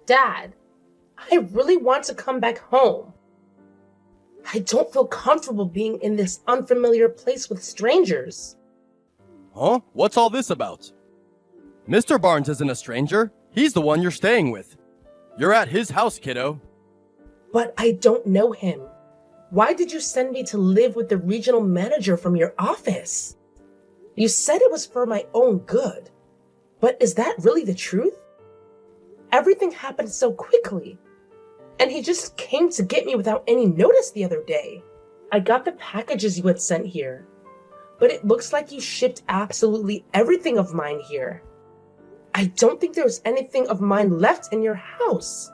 Dad, I really want to come back home. I don't feel comfortable being in this unfamiliar place with strangers. Huh? What's all this about? Mr. Barnes isn't a stranger. He's the one you're staying with. You're at his house, kiddo. But I don't know him. Why did you send me to live with the regional manager from your office? You said it was for my own good. But is that really the truth? Everything happened so quickly. And he just came to get me without any notice the other day. I got the packages you had sent here. But it looks like you shipped absolutely everything of mine here. I don't think there was anything of mine left in your house.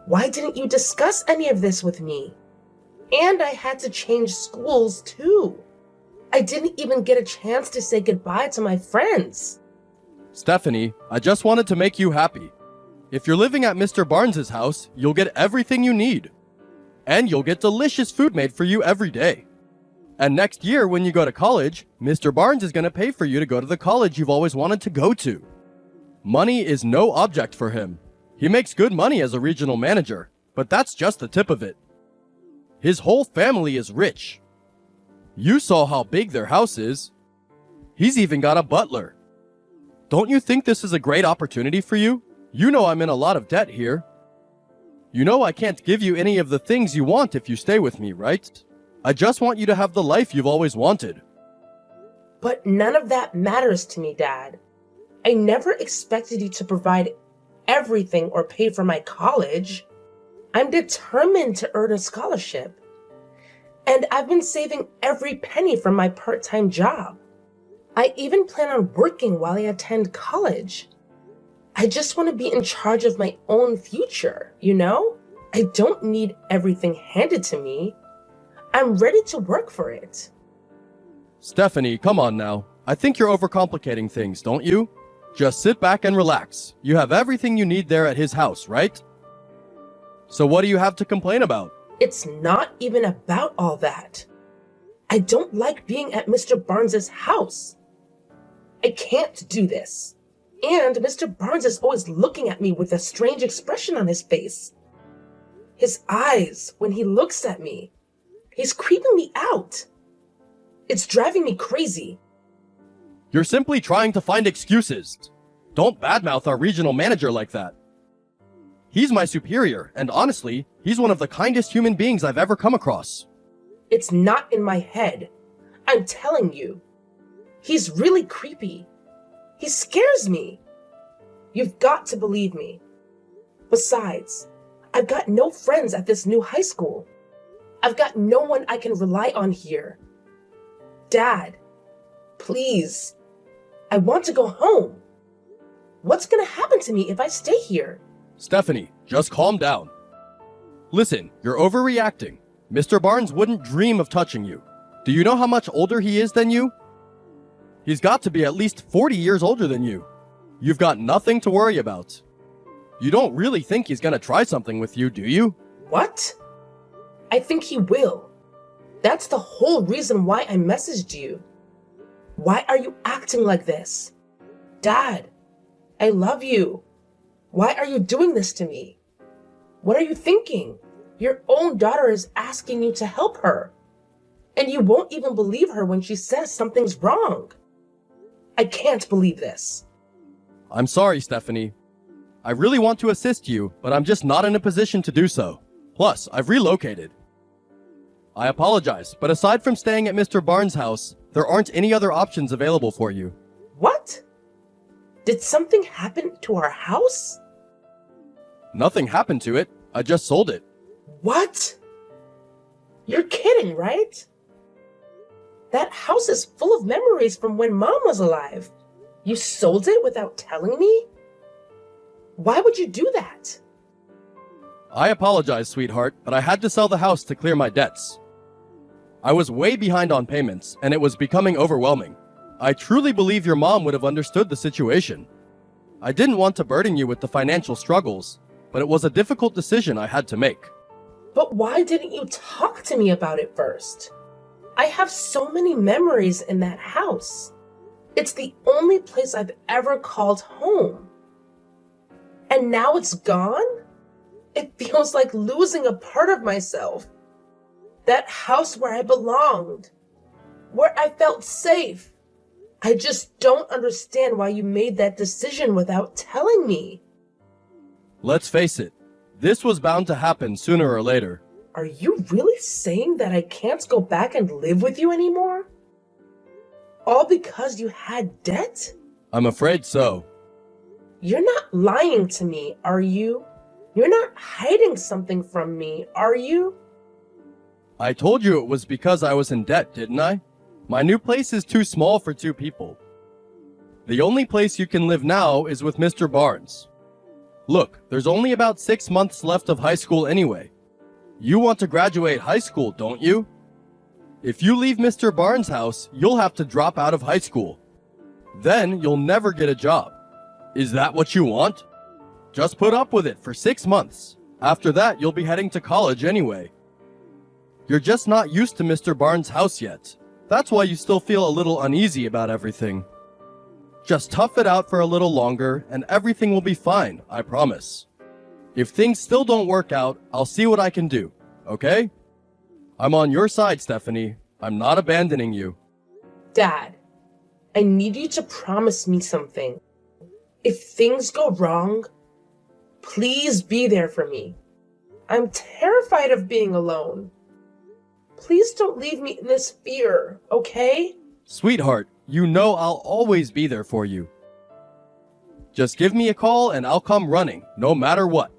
Why didn't you discuss any of this with me? And I had to change schools too. I didn't even get a chance to say goodbye to my friends. Stephanie, I just wanted to make you happy. If you're living at Mr. Barnes' house, you'll get everything you need. And you'll get delicious food made for you every day. And next year, when you go to college, Mr. Barnes is going to pay for you to go to the college you've always wanted to go to. Money is no object for him. He makes good money as a regional manager, but that's just the tip of it. His whole family is rich. You saw how big their house is. He's even got a butler. Don't you think this is a great opportunity for you? You know I'm in a lot of debt here. You know I can't give you any of the things you want if you stay with me, right? I just want you to have the life you've always wanted. But none of that matters to me, Dad. I never expected you to provide everything or pay for my college. I'm determined to earn a scholarship. And I've been saving every penny from my part-time job. I even plan on working while I attend college. I just want to be in charge of my own future, you know? I don't need everything handed to me. I'm ready to work for it. Stephanie, come on now. I think you're overcomplicating things, don't you? Just sit back and relax. You have everything you need there at his house, right? So what do you have to complain about? It's not even about all that. I don't like being at Mr. Barnes' house. I can't do this. And Mr. Barnes is always looking at me with a strange expression on his face. His eyes, when he looks at me, he's creeping me out. It's driving me crazy. You're simply trying to find excuses. Don't badmouth our regional manager like that. He's my superior, and honestly, he's one of the kindest human beings I've ever come across. It's not in my head. I'm telling you. He's really creepy. He scares me. You've got to believe me. Besides, I've got no friends at this new high school. I've got no one I can rely on here. Dad, please. I want to go home. What's going to happen to me if I stay here? Stephanie, just calm down. Listen, you're overreacting. Mr. Barnes wouldn't dream of touching you. Do you know how much older he is than you? He's got to be at least 40 years older than you. You've got nothing to worry about. You don't really think he's gonna try something with you, do you? What? I think he will. That's the whole reason why I messaged you. Why are you acting like this? Dad, I love you. Why are you doing this to me? What are you thinking? Your own daughter is asking you to help her. And you won't even believe her when she says something's wrong. I can't believe this. I'm sorry, Stephanie. I really want to assist you, but I'm just not in a position to do so. Plus, I've relocated. I apologize, but aside from staying at Mr. Barnes' house, there aren't any other options available for you. What? Did something happen to our house? Nothing happened to it. I just sold it. What? You're kidding, right? That house is full of memories from when Mom was alive. You sold it without telling me? Why would you do that? I apologize, sweetheart, but I had to sell the house to clear my debts. I was way behind on payments, and it was becoming overwhelming. I truly believe your mom would have understood the situation. I didn't want to burden you with the financial struggles, but it was a difficult decision I had to make. But why didn't you talk to me about it first? I have so many memories in that house. It's the only place I've ever called home. And now it's gone? It feels like losing a part of myself. That house where I belonged, where I felt safe. I just don't understand why you made that decision without telling me. Let's face it, this was bound to happen sooner or later. Are you really saying that I can't go back and live with you anymore? All because you had debt? I'm afraid so. You're not lying to me, are you? You're not hiding something from me, are you? I told you it was because I was in debt, didn't I? My new place is too small for 2 people. The only place you can live now is with Mr. Barnes. Look, there's only about 6 months left of high school anyway. You want to graduate high school, don't you? If you leave Mr. Barnes' house, you'll have to drop out of high school. Then you'll never get a job. Is that what you want? Just put up with it for 6 months. After that, you'll be heading to college anyway. You're just not used to Mr. Barnes' house yet. That's why you still feel a little uneasy about everything. Just tough it out for a little longer, and everything will be fine, I promise. If things still don't work out, I'll see what I can do, okay? I'm on your side, Stephanie. I'm not abandoning you. Dad, I need you to promise me something. If things go wrong, please be there for me. I'm terrified of being alone. Please don't leave me in this fear, okay? Sweetheart, you know I'll always be there for you. Just give me a call and I'll come running, no matter what.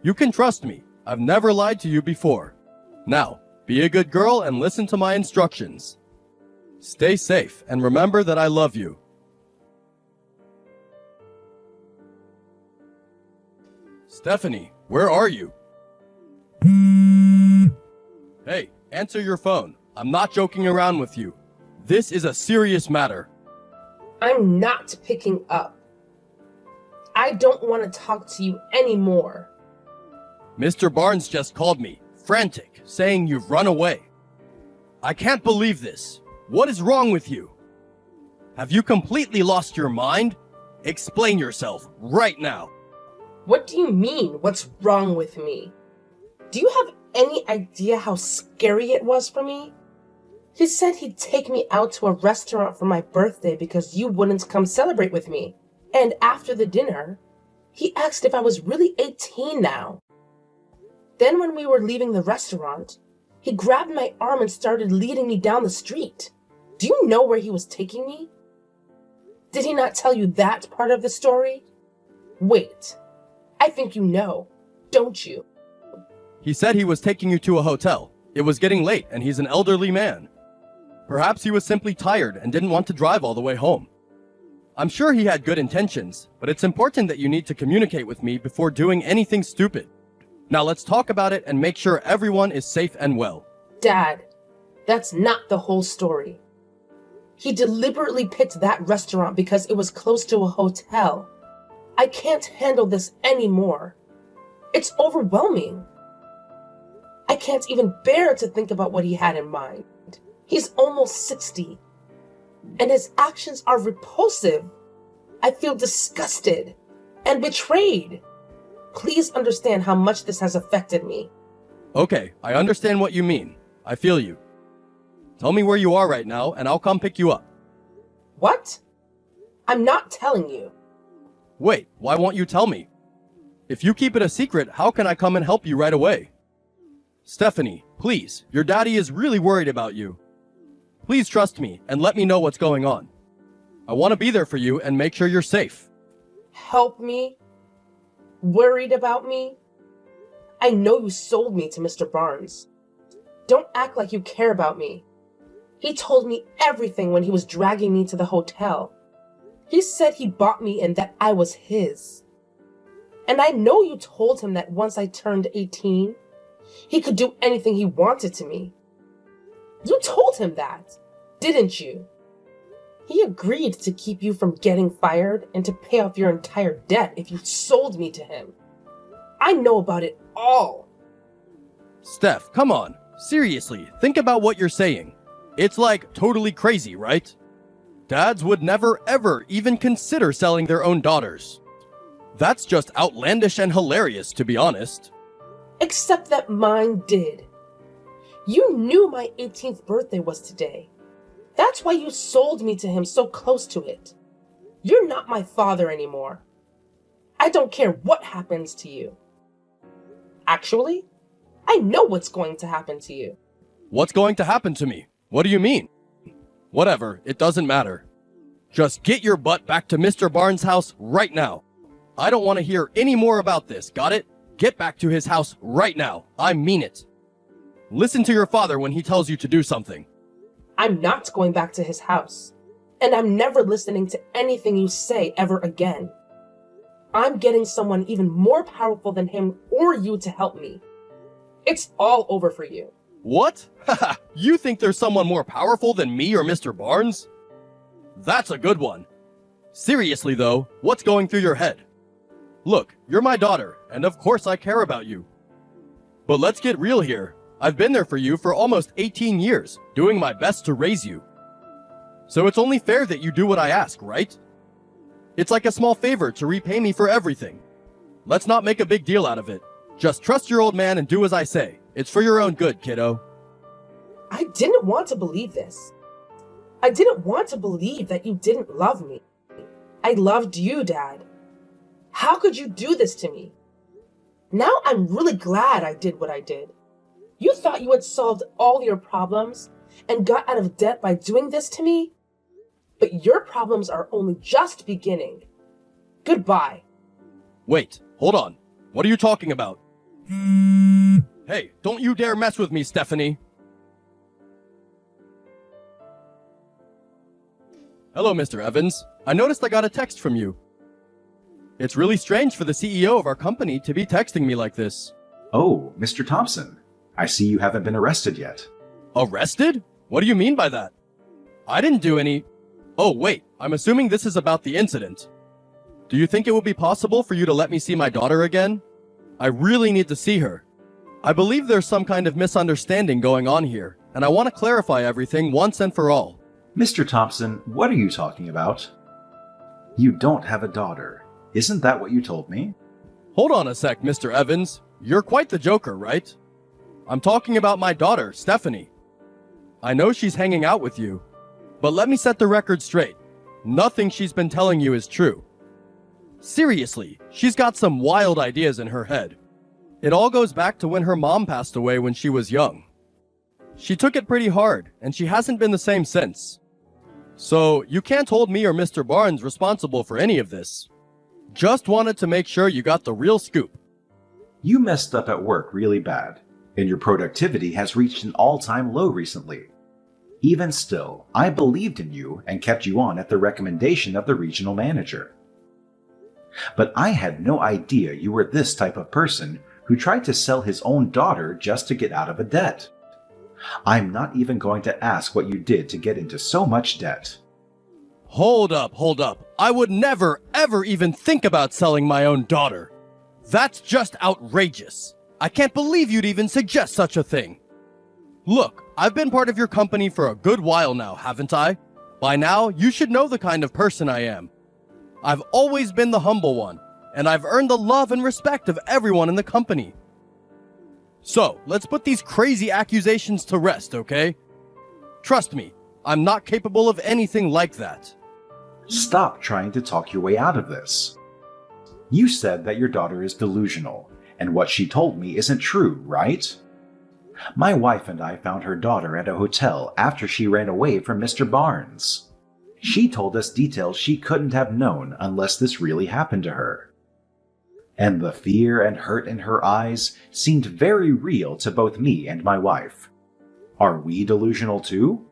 You can trust me. I've never lied to you before. Now, be a good girl and listen to my instructions. Stay safe and remember that I love you. Stephanie, where are you? Hey, answer your phone. I'm not joking around with you. This is a serious matter. I'm not picking up. I don't want to talk to you anymore. Mr. Barnes just called me, frantic, saying you've run away. I can't believe this. What is wrong with you? Have you completely lost your mind? Explain yourself right now. What do you mean, what's wrong with me? Do you have any idea how scary it was for me? He said he'd take me out to a restaurant for my birthday because you wouldn't come celebrate with me. And after the dinner, he asked if I was really 18 now. Then when we were leaving the restaurant, he grabbed my arm and started leading me down the street. Do you know where he was taking me? Did he not tell you that part of the story? Wait, I think you know, don't you? He said he was taking you to a hotel. It was getting late and he's an elderly man. Perhaps he was simply tired and didn't want to drive all the way home. I'm sure he had good intentions, but it's important that you need to communicate with me before doing anything stupid. Now let's talk about it and make sure everyone is safe and well. Dad, that's not the whole story. He deliberately picked that restaurant because it was close to a hotel. I can't handle this anymore. It's overwhelming. I can't even bear to think about what he had in mind. He's almost 60, and his actions are repulsive. I feel disgusted and betrayed. Please understand how much this has affected me. Okay, I understand what you mean. I feel you. Tell me where you are right now, and I'll come pick you up. What? I'm not telling you. Wait, why won't you tell me? If you keep it a secret, how can I come and help you right away? Stephanie, please, your daddy is really worried about you. Please trust me and let me know what's going on. I want to be there for you and make sure you're safe. Help me? Worried about me? I know you sold me to Mr. Barnes. Don't act like you care about me. He told me everything when he was dragging me to the hotel. He said he bought me and that I was his. And I know you told him that once I turned 18, he could do anything he wanted to me. You told him that, didn't you? He agreed to keep you from getting fired and to pay off your entire debt if you sold me to him. I know about it all. Steph, come on. Seriously, think about what you're saying. It's like totally crazy, right? Dads would never ever even consider selling their own daughters. That's just outlandish and hilarious, to be honest. Except that mine did. You knew my 18th birthday was today. That's why you sold me to him so close to it. You're not my father anymore. I don't care what happens to you. Actually, I know what's going to happen to you. What's going to happen to me? What do you mean? Whatever, it doesn't matter. Just get your butt back to Mr. Barnes' house right now. I don't want to hear any more about this, got it? Get back to his house right now. I mean it. Listen to your father when he tells you to do something. I'm not going back to his house, and I'm never listening to anything you say ever again. I'm getting someone even more powerful than him or you to help me. It's all over for you. What? Haha, you think there's someone more powerful than me or Mr. Barnes? That's a good one. Seriously though, what's going through your head? Look, you're my daughter, and of course I care about you. But let's get real here. I've been there for you for almost 18 years, doing my best to raise you. So it's only fair that you do what I ask, right? It's like a small favor to repay me for everything. Let's not make a big deal out of it. Just trust your old man and do as I say. It's for your own good, kiddo. I didn't want to believe this. I didn't want to believe that you didn't love me. I loved you, Dad. How could you do this to me? Now I'm really glad I did what I did. You thought you had solved all your problems and got out of debt by doing this to me? But your problems are only just beginning. Goodbye. Wait, hold on. What are you talking about? Hey, don't you dare mess with me, Stephanie. Hello, Mr. Evans. I noticed I got a text from you. It's really strange for the CEO of our company to be texting me like this. Oh, Mr. Thompson. I see you haven't been arrested yet. Arrested? What do you mean by that? I didn't do any... Oh, wait. I'm assuming this is about the incident. Do you think it would be possible for you to let me see my daughter again? I really need to see her. I believe there's some kind of misunderstanding going on here, and I want to clarify everything once and for all. Mr. Thompson, what are you talking about? You don't have a daughter. Isn't that what you told me? Hold on a sec, Mr. Evans. You're quite the joker, right? I'm talking about my daughter, Stephanie. I know she's hanging out with you, but let me set the record straight. Nothing she's been telling you is true. Seriously, she's got some wild ideas in her head. It all goes back to when her mom passed away when she was young. She took it pretty hard, and she hasn't been the same since. So, you can't hold me or Mr. Barnes responsible for any of this. Just wanted to make sure you got the real scoop. You messed up at work really bad, and your productivity has reached an all-time low recently. Even still, I believed in you and kept you on at the recommendation of the regional manager. But I had no idea you were this type of person who tried to sell his own daughter just to get out of a debt. I'm not even going to ask what you did to get into so much debt. Hold up. I would never, ever even think about selling my own daughter. That's just outrageous. I can't believe you'd even suggest such a thing. Look, I've been part of your company for a good while now, haven't I? By now, you should know the kind of person I am. I've always been the humble one, and I've earned the love and respect of everyone in the company. So, let's put these crazy accusations to rest, okay? Trust me, I'm not capable of anything like that. Stop trying to talk your way out of this. You said that your daughter is delusional, and what she told me isn't true, right? My wife and I found her daughter at a hotel after she ran away from Mr. Barnes. She told us details she couldn't have known unless this really happened to her. And the fear and hurt in her eyes seemed very real to both me and my wife. Are we delusional too?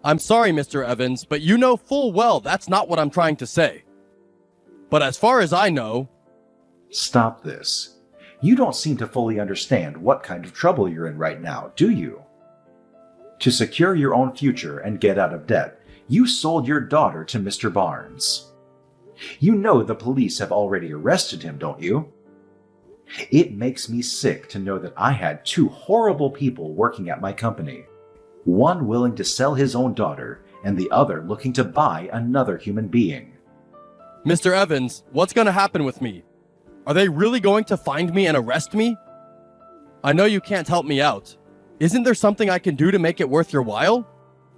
I'm sorry, Mr. Evans, but you know full well that's not what I'm trying to say. But as far as I know... Stop this. You don't seem to fully understand what kind of trouble you're in right now, do you? To secure your own future and get out of debt, you sold your daughter to Mr. Barnes. You know the police have already arrested him, don't you? It makes me sick to know that I had two horrible people working at my company. One willing to sell his own daughter, and the other looking to buy another human being. Mr. Evans, what's gonna happen with me? Are they really going to find me and arrest me? I know you can't help me out. Isn't there something I can do to make it worth your while?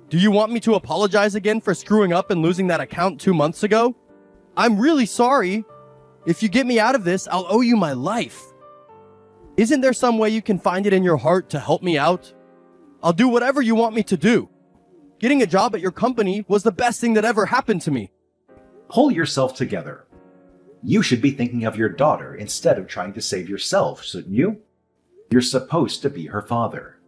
Do you want me to apologize again for screwing up and losing that account 2 months ago? I'm really sorry. If you get me out of this, I'll owe you my life. Isn't there some way you can find it in your heart to help me out? I'll do whatever you want me to do. Getting a job at your company was the best thing that ever happened to me. Pull yourself together. You should be thinking of your daughter instead of trying to save yourself, shouldn't you? You're supposed to be her father.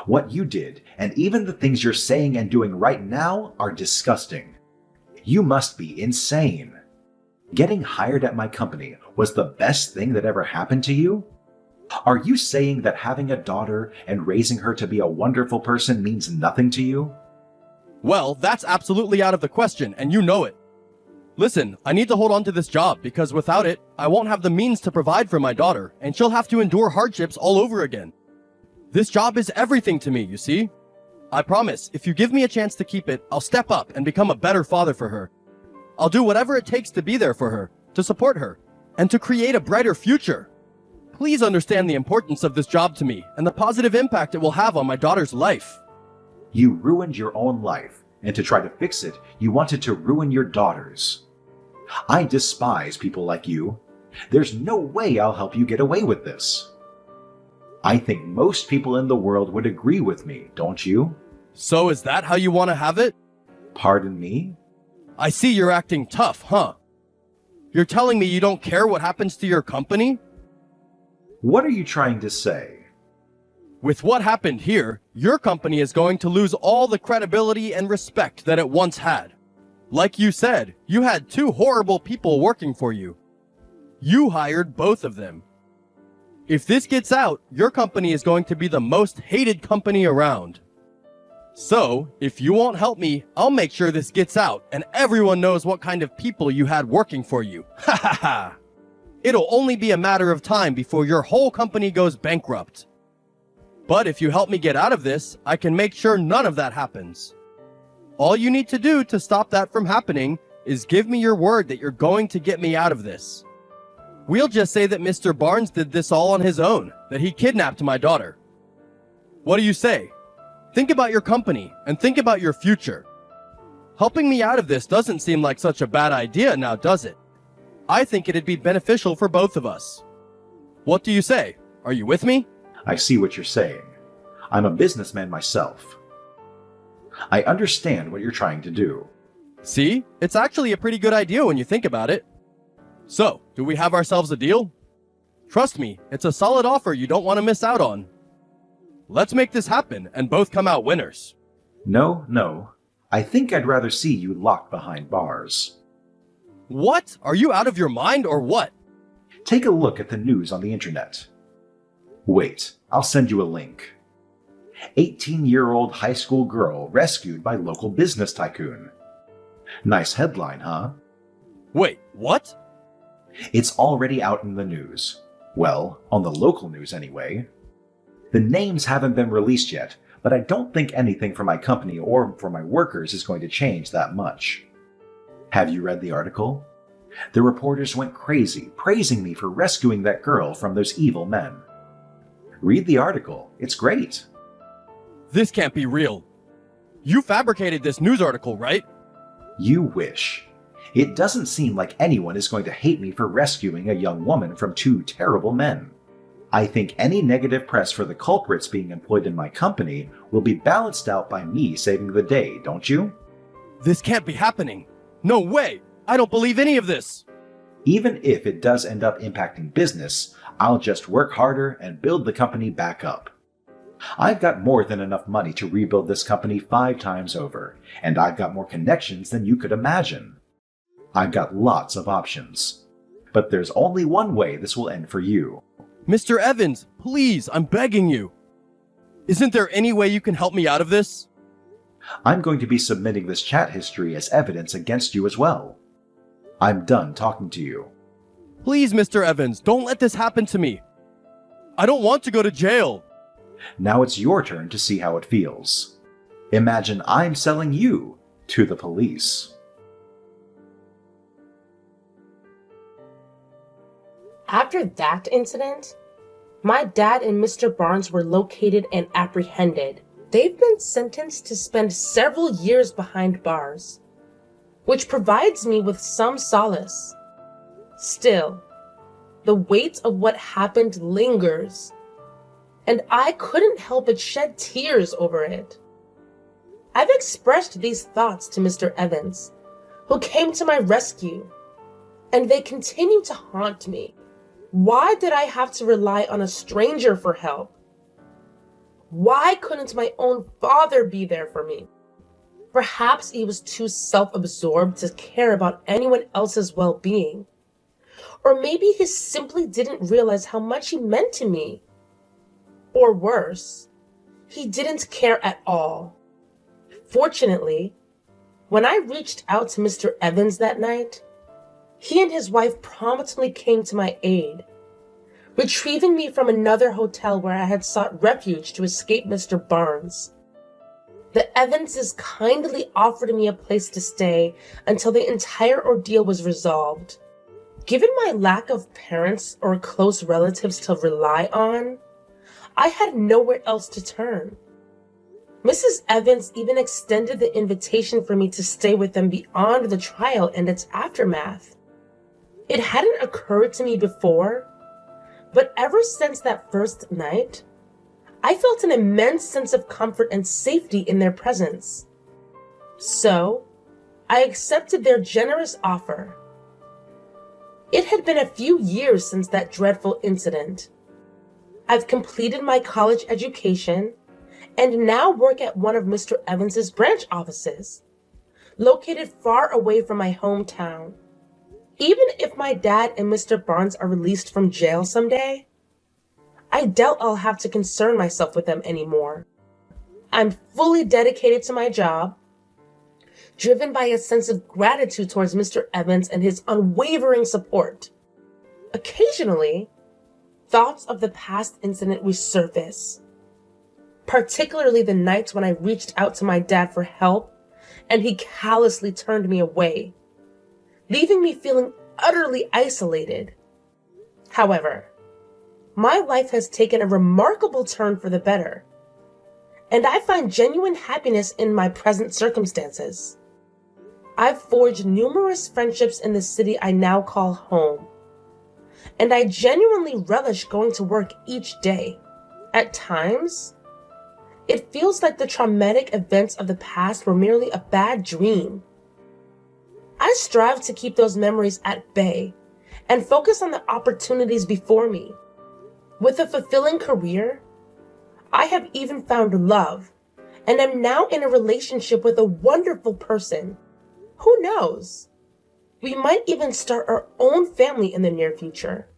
What you did, and even the things you're saying and doing right now, are disgusting. You must be insane. Getting hired at my company was the best thing that ever happened to you? Are you saying that having a daughter and raising her to be a wonderful person means nothing to you? Well, that's absolutely out of the question, and you know it. Listen, I need to hold on to this job because without it, I won't have the means to provide for my daughter, and she'll have to endure hardships all over again. This job is everything to me, you see? I promise, if you give me a chance to keep it, I'll step up and become a better father for her. I'll do whatever it takes to be there for her, to support her, and to create a brighter future. Please understand the importance of this job to me and the positive impact it will have on my daughter's life. You ruined your own life, and to try to fix it, you wanted to ruin your daughter's. I despise people like you. There's no way I'll help you get away with this. I think most people in the world would agree with me, don't you? So is that how you want to have it? Pardon me? I see you're acting tough, huh? You're telling me you don't care what happens to your company? What are you trying to say? With what happened here, your company is going to lose all the credibility and respect that it once had. Like you said, you had 2 horrible people working for you. You hired both of them. If this gets out, your company is going to be the most hated company around. So, if you won't help me, I'll make sure this gets out and everyone knows what kind of people you had working for you. Ha ha ha! It'll only be a matter of time before your whole company goes bankrupt. But if you help me get out of this, I can make sure none of that happens. All you need to do to stop that from happening is give me your word that you're going to get me out of this. We'll just say that Mr. Barnes did this all on his own, that he kidnapped my daughter. What do you say? Think about your company and think about your future. Helping me out of this doesn't seem like such a bad idea now, does it? I think it'd be beneficial for both of us. What do you say? Are you with me? I see what you're saying. I'm a businessman myself. I understand what you're trying to do. See? It's actually a pretty good idea when you think about it. So, do we have ourselves a deal? Trust me, it's a solid offer you don't want to miss out on. Let's make this happen and both come out winners. No. I think I'd rather see you locked behind bars. What? Are you out of your mind or what? Take a look at the news on the internet. Wait, I'll send you a link. 18-year-old high school girl rescued by local business tycoon. Nice headline, huh? Wait, what? It's already out in the news. Well, on the local news anyway. The names haven't been released yet, but I don't think anything for my company or for my workers is going to change that much. Have you read the article? The reporters went crazy, praising me for rescuing that girl from those evil men. Read the article. It's great. This can't be real. You fabricated this news article, right? You wish. It doesn't seem like anyone is going to hate me for rescuing a young woman from 2 terrible men. I think any negative press for the culprits being employed in my company will be balanced out by me saving the day, don't you? This can't be happening. No way! I don't believe any of this! Even if it does end up impacting business, I'll just work harder and build the company back up. I've got more than enough money to rebuild this company 5 times over, and I've got more connections than you could imagine. I've got lots of options. But there's only one way this will end for you. Mr. Evans, please, I'm begging you. Isn't there any way you can help me out of this? I'm going to be submitting this chat history as evidence against you as well. I'm done talking to you. Please, Mr. Evans, don't let this happen to me. I don't want to go to jail. Now it's your turn to see how it feels. Imagine I'm selling you to the police. After that incident, my dad and Mr. Barnes were located and apprehended. They've been sentenced to spend several years behind bars, which provides me with some solace. Still, the weight of what happened lingers, and I couldn't help but shed tears over it. I've expressed these thoughts to Mr. Evans, who came to my rescue, and they continue to haunt me. Why did I have to rely on a stranger for help? Why couldn't my own father be there for me? Perhaps he was too self-absorbed to care about anyone else's well-being. Or maybe he simply didn't realize how much he meant to me. Or worse, he didn't care at all. Fortunately, when I reached out to Mr. Evans that night, he and his wife promptly came to my aid, retrieving me from another hotel where I had sought refuge to escape Mr. Barnes. The Evanses kindly offered me a place to stay until the entire ordeal was resolved. Given my lack of parents or close relatives to rely on, I had nowhere else to turn. Mrs. Evans even extended the invitation for me to stay with them beyond the trial and its aftermath. It hadn't occurred to me before, but ever since that first night, I felt an immense sense of comfort and safety in their presence. So, I accepted their generous offer. It had been a few years since that dreadful incident. I've completed my college education and now work at one of Mr. Evans's branch offices, located far away from my hometown. Even if my dad and Mr. Barnes are released from jail someday, I doubt I'll have to concern myself with them anymore. I'm fully dedicated to my job, driven by a sense of gratitude towards Mr. Evans and his unwavering support. Occasionally, thoughts of the past incident resurface, particularly the nights when I reached out to my dad for help and he callously turned me away, leaving me feeling utterly isolated. However, my life has taken a remarkable turn for the better, and I find genuine happiness in my present circumstances. I've forged numerous friendships in the city I now call home, and I genuinely relish going to work each day. At times, it feels like the traumatic events of the past were merely a bad dream. I strive to keep those memories at bay and focus on the opportunities before me. With a fulfilling career, I have even found love and am now in a relationship with a wonderful person. Who knows? We might even start our own family in the near future.